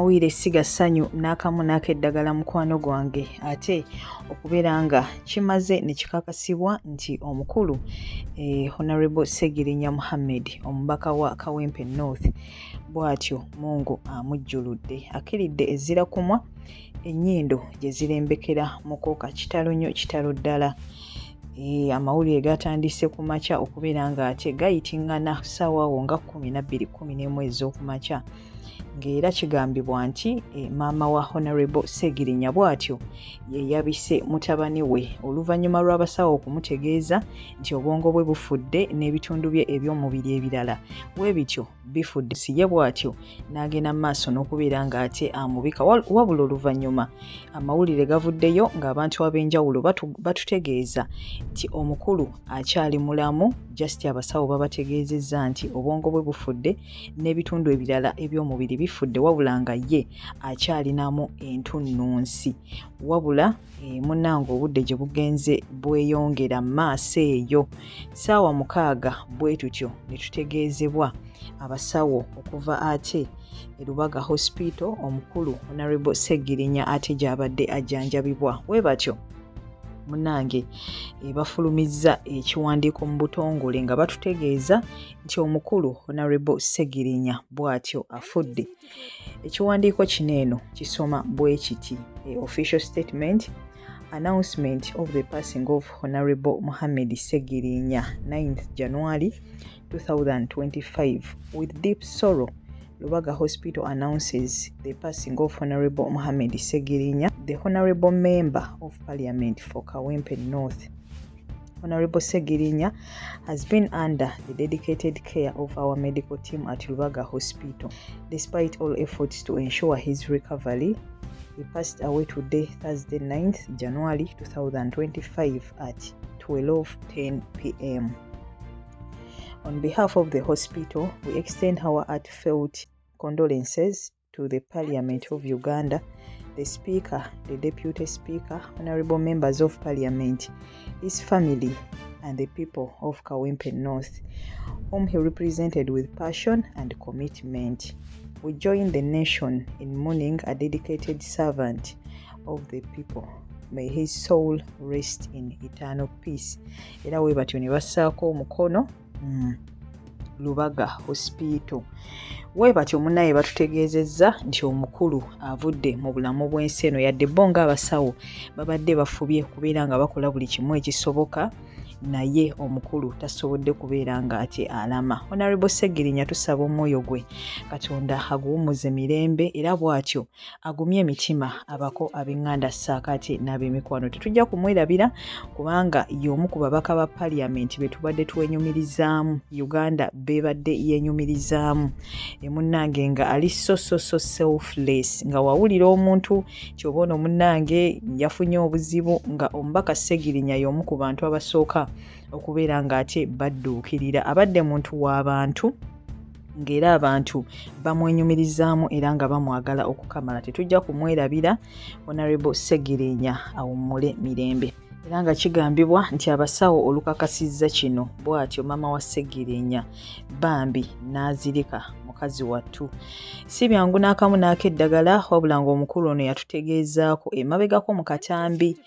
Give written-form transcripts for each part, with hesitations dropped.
amawire siga ssanyu n'akamu n'akeddagala mukwano gwange ate okubeera nga kimaze ne kikakasibwa nti omukulu Honorable Segirinya Muhammad omubaka wa Kawempe North bw'atyo Mungu amujjuludde akiridde ezira kumwa ennyindo gye zirembekera mukoka kitalo nnyo kitalo ddala. Amawulire gatandise ku makya okubeera nga ate gayitingana ssaawa nga 12:11 ez'okumakya ng'era kigambibwa nti maama wa Honorable Segirinya bw'atyo ye yabise mutabani we oluvannyuma lw'abasawo okumutegeeza nti obwongo bwe bufudde n'ebitundu bye eby'omubiri ebirala bwe bityo bifudde. Si ye bw'atyo n'agenda mu maaso n'okubeera ng'ate amubika wabula oluvannyuma amawulire gavuddeyo ng'abantu ab'enjawulo batutegeeza nti omukulu akyali mulamu just abasawo babategeezezza nti obwongo bwe bufudde n'ebitundu ebirala eby'omubiri bifudde wabula nga ye akyalinamu entunnunsi wabula munnange obudde gye bugenze bweyongera maaso eyo ssaawa 6 bwe tutyo ne tutegeezebwa abasawo okuva ate Lubaga Hospital omukulu Honorable Segirinya ate gy'abadde ajjanjabibwa bwe batyo munnange bafulumizza ekiwandiiko mu butongole nga batutegeeza nti omukulu Honorable Segirinya bw'atyo afudde. Ekiwandiiko kino eno kisoma bwe kiti official statement announcement of the passing of Honorable Muhammad Segirinya 9th January 2025 with deep sorrow Lubaga Hospital announces the passing of Honorable Muhammad Segirinya, the Honorable Member of Parliament for Kawempe North. Honorable Segirinya has been under the dedicated care of our medical team at Lubaga Hospital. Despite all efforts to ensure his recovery, he passed away today, Thursday, 9th January 2025 at 12:10 p.m. On behalf of the hospital, we extend our heartfelt condolences to the Parliament of Uganda, the Speaker, the Deputy Speaker, Honourable Members of Parliament, his family, and the people of Kawempe North, whom he represented with passion and commitment. We join the nation in mourning a dedicated servant of the people. May his soul rest in eternal peace. Era we batyo ne bassaako omukono Lubaga Hospital. We batyo munnaye batutegeezezza nti omukulu avudde mu bulamu bw'ensi eno yadde bo ng'abasawo babadde bafubye kubeera nga bakola buli kimu ekisoboka naye omukulu tasobodde kubeera nga ate alama. Honorable Segirinya tusaba omwoyo gwe Katonda aguwummuze mirembe era bw'atyo agumye emitima abako ab'enganda ssaakaate n'ab'emikwano. Tetujja kumwerabira kubanga y'omu ku babaka ba Parliament be tubadde twenyumirizaamu, Uganda beebadde yenyumirizaamu. Munnange nga ali so selfless nga wawulira omuntu ky'oba ono munnange yafunye obuzibu nga omubaka Segirinya y'omu ku bantu abasooka okubeera nga ate badduukirira abadde muntu w'abantu ng'era abantu bamwenyumirizaamu era nga bamwagala okukamala. Tetujja kumwerabira Honorable Segirinya awummule mirembe. Era nga kigambibwa nti abasawo olukakasizza kino bw'atyo maama wa Segirinya bambi n'azirika mukazi wattu. Si byangu n'akamu n'akeddagala wabula ng'omukulu ono yatutegeezaako emabegako mu katambi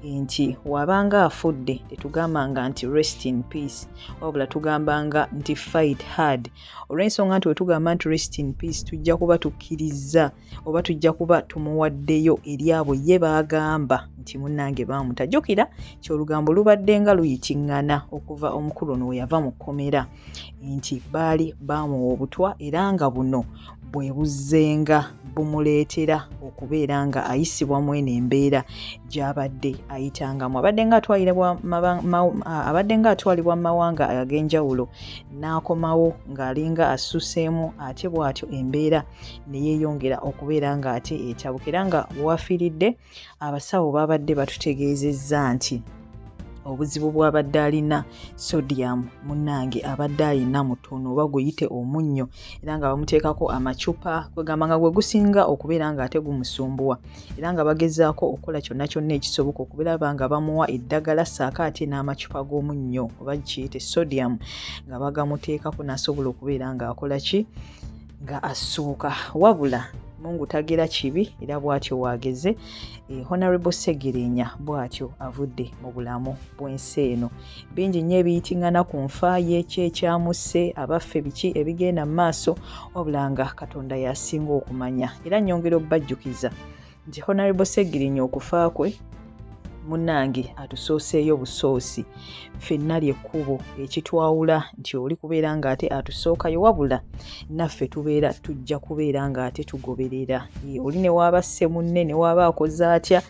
nti wabanga afudde tetugambanga nti rest in peace wabula tugambanga nti fight hard. Olw'ensonga nti wetugamba nti rest in peace tujja kuba tukkiriza oba tujja kuba tumuwaddeyo eri abo ye baagamba nti munnange baamutajjukira ky'olugambo lubadde nga luyitingana okuva omukulu ono we yava mu kkomera nti baali baamuwa obutwa era nga buno bwe buzzenga bumuleetera okubeera nga ayisibwamu eno embeera gy'abadde ayitangamu. Abadde nga atwalibwa mu mawanga ag'enjawulo n'akomawo ng'alinga assuseemu ate bw'atyo embeera ne yeeyongera okubeera nga ate etabukira nga wafiiridde abasawo babadde batutegeezezza nti obuzibu bw'abadde alina sodium munnange abadde alina mutono oba guyite omunnyo era nga bamuteekako amacupa kwegamba nga gwe gusinga okubeera nga ate gumusumbuwa era nga bagezaako okukola kyonna kyonna ekisoboka okubeera nga bamuwa eddagala ssaako ate n'amacupa g'omunnyo oba kiyite sodium nga bagamuteekako n'asobola okubeera nga akola ki nga assuuka wabula Mungu tagira kibi era bw'atyo wageze. Honorable Segirinya bw'atyo avudde mu bulamu bw'ensi eno. Bingi nnyo ebiyitingana ku nfa ye, ki ekyamusse, abaffe biki ebigenda mu maaso, wabula nga Katonda y'asinga okumanya. Era nnyongera obbajjukiza nti Honorable Segirinya okufa kwe munnange atusooseeyo busoosi. Ffenna ly'ekkubo ekitwawula nti oli kubeera ng'ate atusookayo, wabula naffe tujja kubeera ng'ate tugoberera. Oli ne waaba sse munne ne waaba akoze atya,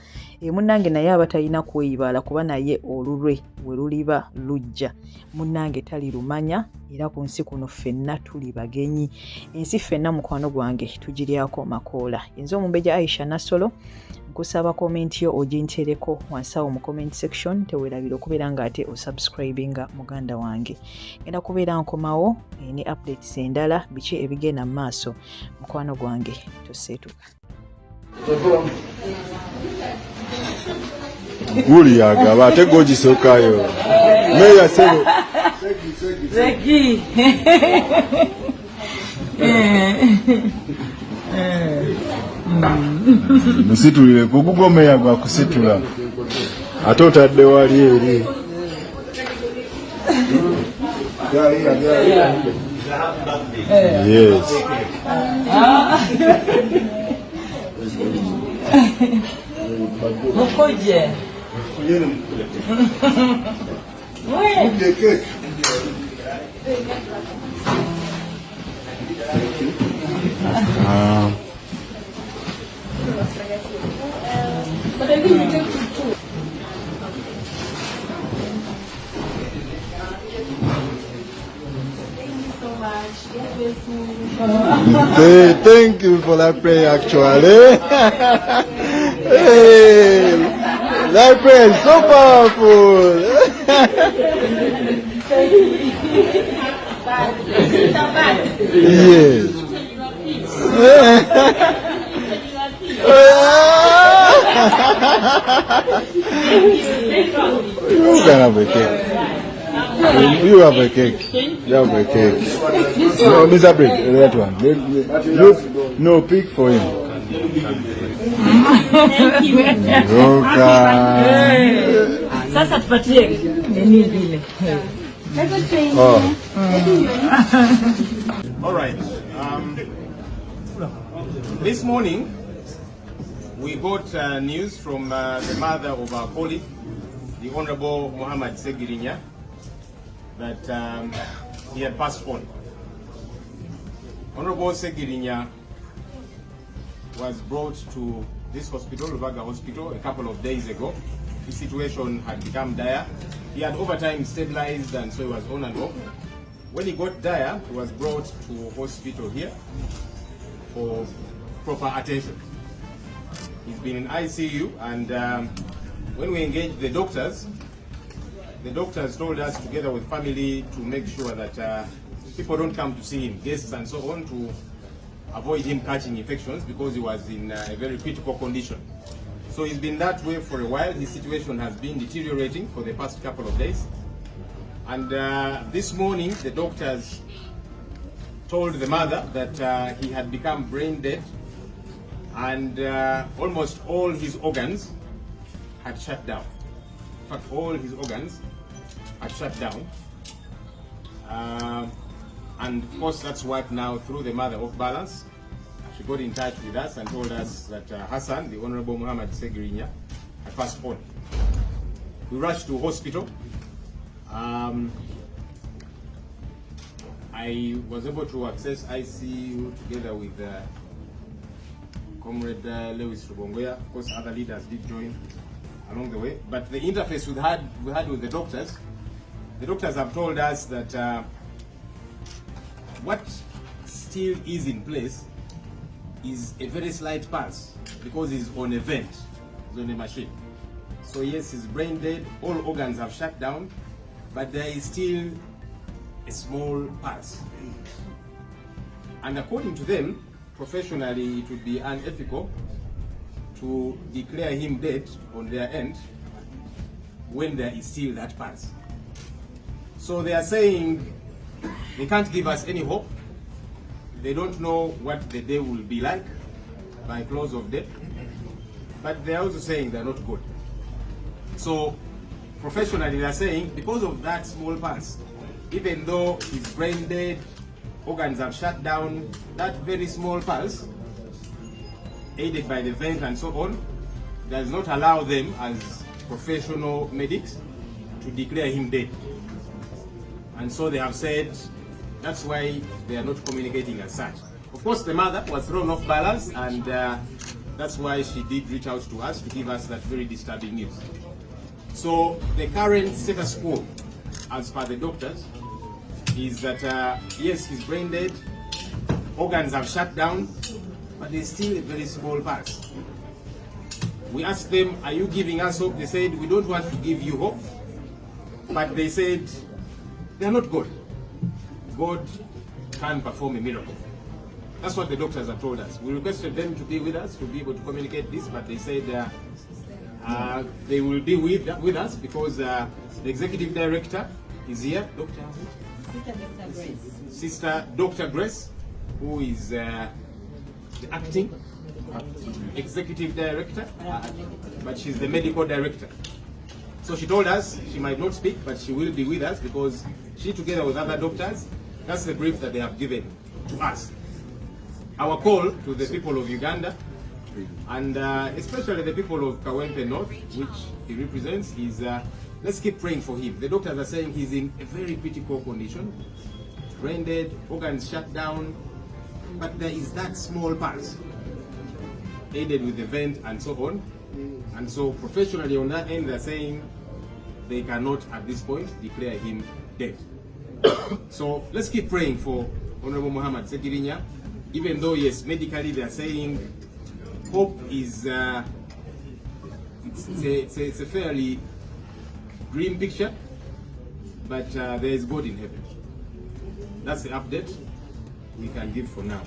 munnange naye aba talina kweyibaala kuba naye olulwe we luliba lujja. Munnange talirumanya era ku nsi kuno ffenna tuli bagenyi. Ensi ffenna mukwano gwange tugiryako makoola. Nze Omumbejja Aisha Nassolo nkusaba komenti yo ogintereko wansi awo mu comment section. Teweerabira okubeera ng'ate osubscribinga muganda wange. Ngenda kubeera nkomawo ne updates endala, biki ebigenda mu maaso. Mukwano gwange toseetuka. Guli yagaba ate gogisookayo. Meya sebo. Zeki. Musitulire kugugo meya gwa kusitula. Ate otadde wali eri. Yes. Mukoje. Thank you for that prayer, actually. Hey, that prayer is so powerful. Yes. You can have a cake. You have a cake. You have a cake. No, Mr. Pig, that one. Look, no, pick for him. Sasa tupatie nini vile. Oh. All right. This morning, we got news from the mother of our colleague, the Honorable Segirinya, that he had passed on. Honorable Segirinya was brought to this hospital, Lubaga Hospital, a couple of days ago. His situation had become dire. He had over time stabilized, and so he was on and off. When he got dire, he was brought to hospital here for proper attention. He's been in ICU, and when we engaged the doctors told us, together with family, to make sure that people don't come to see him, guests and so on, to avoid him catching infections, because he was in a very critical condition. So he's been that way for a while. His situation has been deteriorating for the past couple of days. And this morning, the doctors told the mother that he had become brain dead, and almost all his organs had shut down. In fact, all his organs had shut down. And of course, that's what now threw the mother off balance. She got in touch with us and told us that Hassan, the Honorable Segirinya, had passed on. We rushed to hospital. I was able to access ICU together with Comrade Lewis Rubongoya. Of course, other leaders did join along the way. But the interface we had with the doctors have told us that what still is in place is a very slight pulse, because he's on a vent, he's on a machine. So yes, he's brain dead, all organs have shut down, but there is still a small pulse. And according to them, professionally, it would be unethical to declare him dead on their end when there is still that pulse. So they are saying they can't give us any hope. They don't know what the day will be like. by close of day, but they're also saying they're not good. So professionally they're saying because of that small pulse, even though he's brain dead, organs have shut down, that very small pulse, aided by the vent and so on, does not allow them as professional medics to declare him dead. And so they have said that's why they are not communicating as such. Of course, the mother was thrown off balance, and that's why she did reach out to us to give us that very disturbing news. So the current status quo, as per the doctors, is that yes, he's brain dead, organs have shut down, but there's still a very small pulse. We asked them, are you giving us hope? They said, we don't want to give you hope, but they said they're not God. God can perform a miracle. That's what the doctors have told us. We requested them to be with us, to be able to communicate this, but they said they will be with us because the executive director is here, Sister Dr. Grace, who is the acting executive director, but she's the medical director. So she told us she might not speak, but she will be with us because she, together with other doctors, that's the brief that they have given to us. Our call to the people of Uganda, and especially the people of Kawempe North, which he represents, is let's keep praying for him. The doctors are saying he's in a very critical condition, brain dead, organs shut down, but there is that small pulse, aided with the vent and so on. And so professionally on that end, they're saying they cannot at this point declare him dead. So let's keep praying for Honorable Segirinya, even though yes, medically they're saying hope is it's a fairly grim picture, but there is God in heaven. That's the update we can give for now.